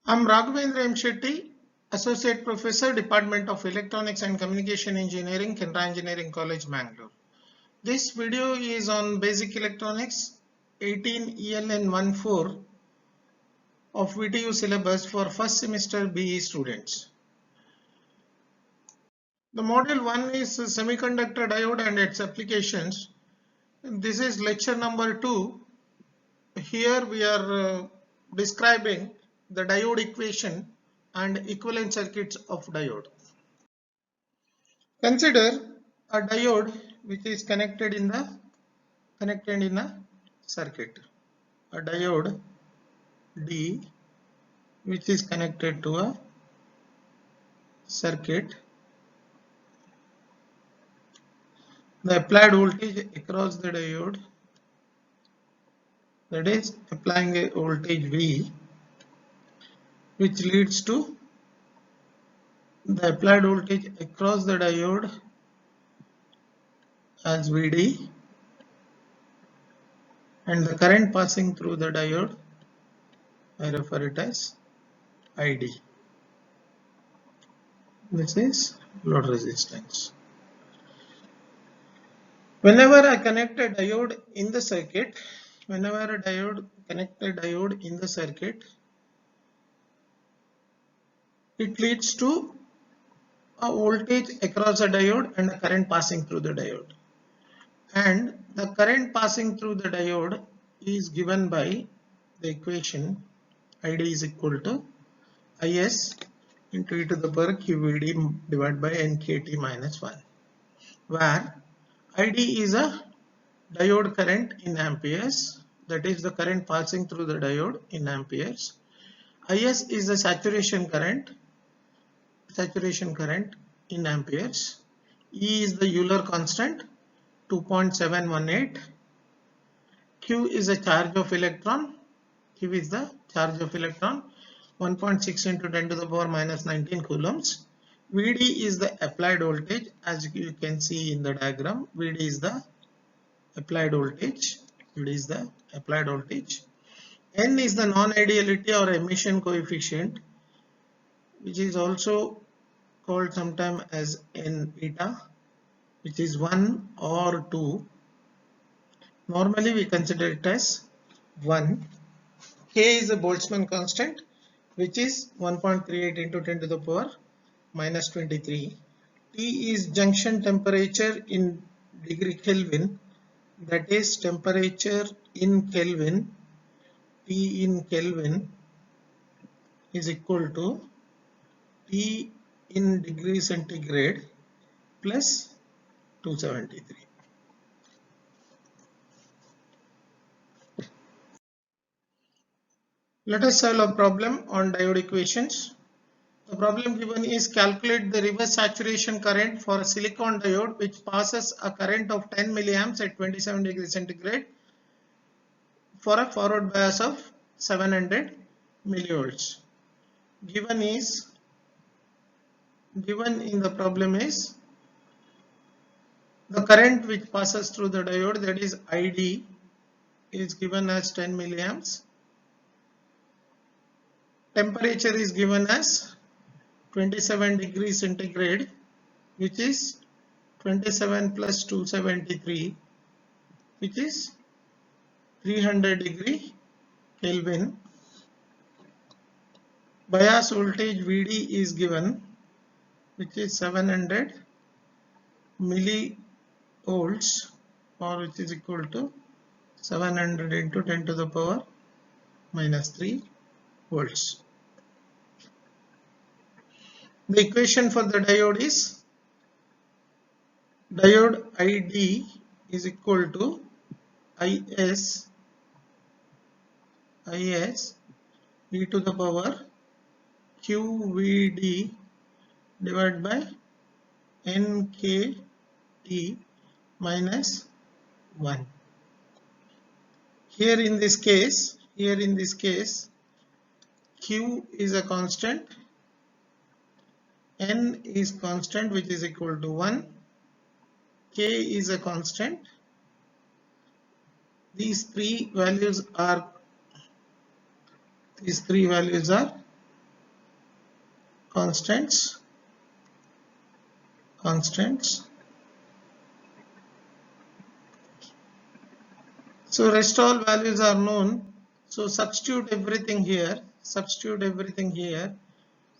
I'm Raghavendra M. Shetty, Associate Professor, Department of Electronics and Communication Engineering, Kendra Engineering College, Bangalore. This video is on Basic Electronics 18 ELN 14 of VTU syllabus for first semester BE students. The module 1 is Semiconductor Diode and its applications. This is lecture number 2. Here we are describing the diode equation and equivalent circuits of diode. Consider a diode which is connected in a circuit. A diode D which is connected to a circuit. The applied voltage across the diode, that is applying a voltage V, which leads to the applied voltage across the diode as Vd, and the current passing through the diode, I refer it as Id. This is load resistance. Whenever I connect a diode in the circuit, it leads to a voltage across the diode and a current passing through the diode. And the current passing through the diode is given by the equation Id is equal to Is into e to the power qVd divided by nkt minus 1, where Id is a diode current in amperes, that is the current passing through the diode in amperes. Is is the saturation current in amperes. E is the Euler constant 2.718. Q is a charge of electron. 1.6 into 10 to the power minus 19 coulombs. Vd is the applied voltage, as you can see in the diagram. Vd is the applied voltage. N is the non-ideality or emission coefficient, which is also called sometimes as N eta, which is 1 or 2. Normally we consider it as 1. K is the Boltzmann constant, which is 1.38 into 10 to the power minus 23. T is junction temperature in degree Kelvin, that is temperature in Kelvin. T in Kelvin is equal to T in degree centigrade plus 273. Let us solve a problem on diode equations. The problem given is calculate the reverse saturation current for a silicon diode which passes a current of 10 milliamps at 27 degrees centigrade for a forward bias of 700 millivolts. Given in the problem is the current which passes through the diode, that is Id, is given as 10 milliamps. Temperature is given as 27 degrees centigrade, which is 27 plus 273, which is 300 degree Kelvin. Bias voltage Vd is given, which is 700 millivolts, or which is equal to 700 into 10 to the power minus 3 volts. The equation for the diode is diode Id is equal to Is e to the power qVd divided by nkt minus 1. Here in this case q is a constant, n is constant, which is equal to 1, k is a constant. These three values are constants. So rest all values are known. So substitute everything here,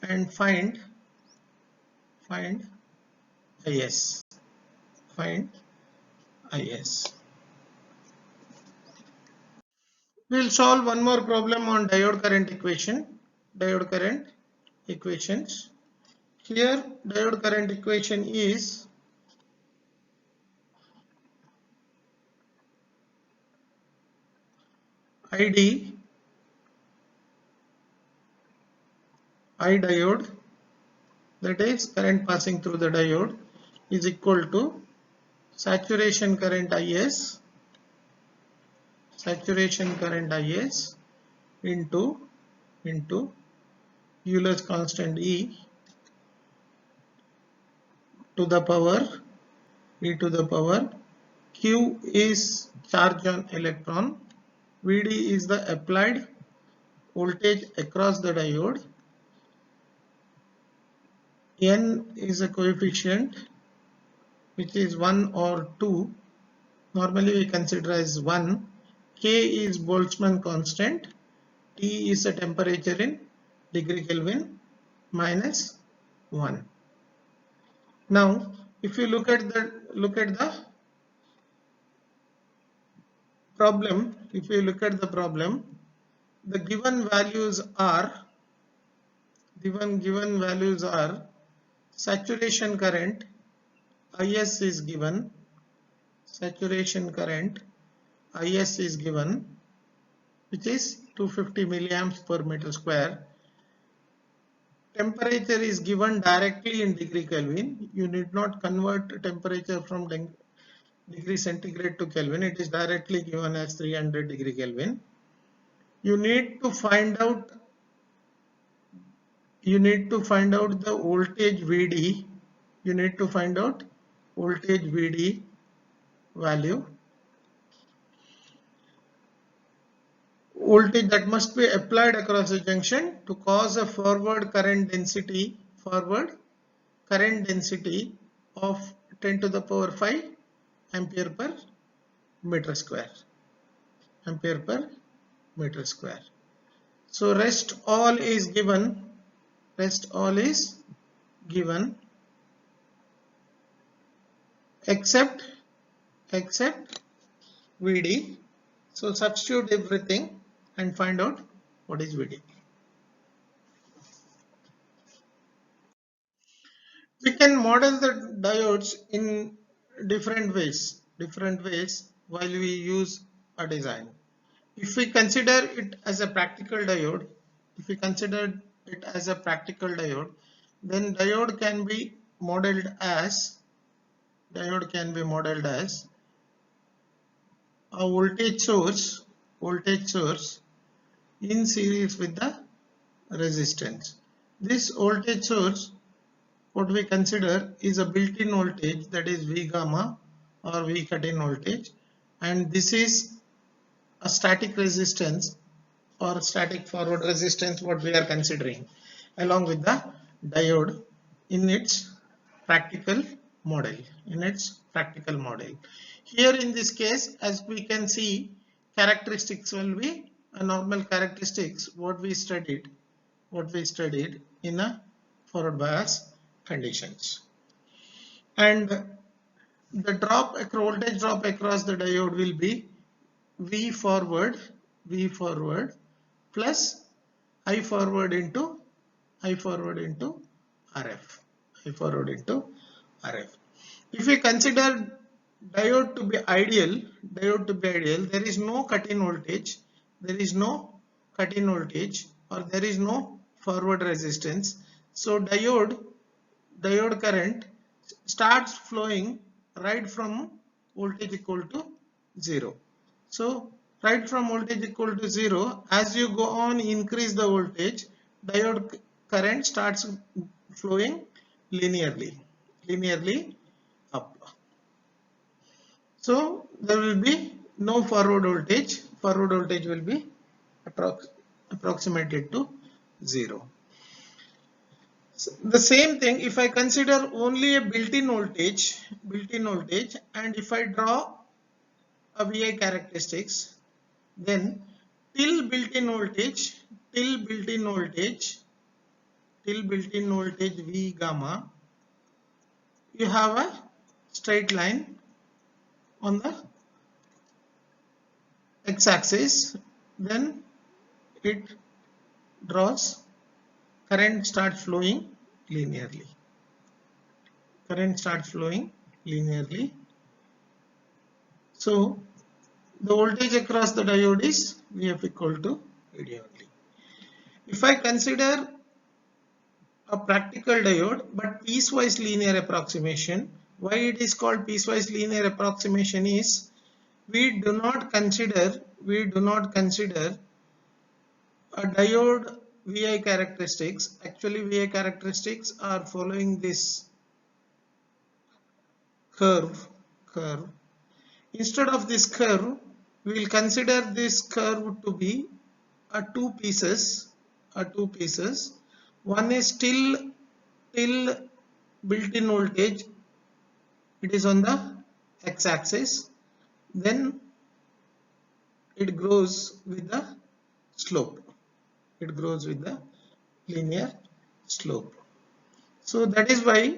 and find IS. We'll solve one more problem on diode current equations. Here diode current equation is ID, I diode, that is current passing through the diode, is equal to saturation current IS into Euler's constant E to the power Q is charge on electron, Vd is the applied voltage across the diode, N is a coefficient which is 1 or 2, normally we consider as 1, K is Boltzmann constant, T is a temperature in degree Kelvin minus 1. Now if you look at the problem, the given values are saturation current IS is given, which is 250 milliamps per meter square. Temperature is given directly in degree Kelvin. You need not convert temperature from degree centigrade to Kelvin. It is directly given as 300 degree Kelvin. You need to find out the voltage Vd. Value. Voltage that must be applied across the junction to cause a forward current density of 10 to the power 5 ampere per meter square. So rest all is given except Vd. So substitute everything and find out what is Vd. We can model the diodes in different ways while we use a design. If we consider it as a practical diode, then diode can be modeled as a voltage source in series with the resistance. This voltage source, what we consider is a built-in voltage, that is V gamma or V cut-in voltage, and this is a static resistance or static forward resistance what we are considering along with the diode in its practical model. Here in this case, as we can see, characteristics will be a normal characteristics what we studied in a forward bias conditions, and the voltage drop across the diode will be V forward plus I forward into RF. If we consider diode to be ideal, there is no cut-in voltage, or there is no forward resistance. So diode current starts flowing right from voltage equal to 0. So right from voltage equal to 0, as you go on increase the voltage, diode current starts flowing linearly up. So there will be no forward voltage. Forward voltage will be approximated to 0. So the same thing, if I consider only a built-in voltage, and if I draw a VI characteristics, then till built-in voltage, till built-in voltage, V gamma, you have a straight line on the x-axis, then it draws, current starts flowing linearly. So the voltage across the diode is Vf equal to Vd only. If I consider a practical diode but piecewise linear approximation, why it is called piecewise linear approximation is we do not consider a diode VI characteristics. Actually, VI characteristics are following this curve. Instead of this curve, we will consider this curve to be a two pieces. One is till built-in voltage. It is on the x-axis. Then it grows with the slope. It grows with the linear slope. So that is why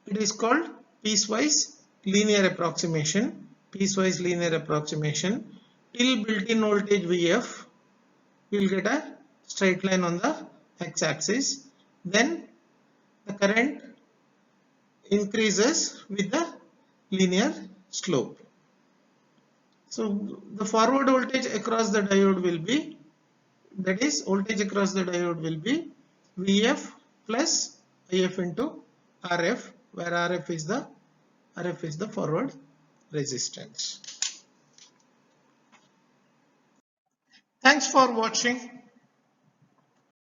it is called piecewise linear approximation. Piecewise linear approximation. Till built-in voltage Vf, we will get a straight line on the x-axis. Then the current increases with the linear slope. So the forward voltage across the diode will be, that is voltage across the diode will be Vf plus If into Rf, where Rf is the forward resistance. Thanks for watching.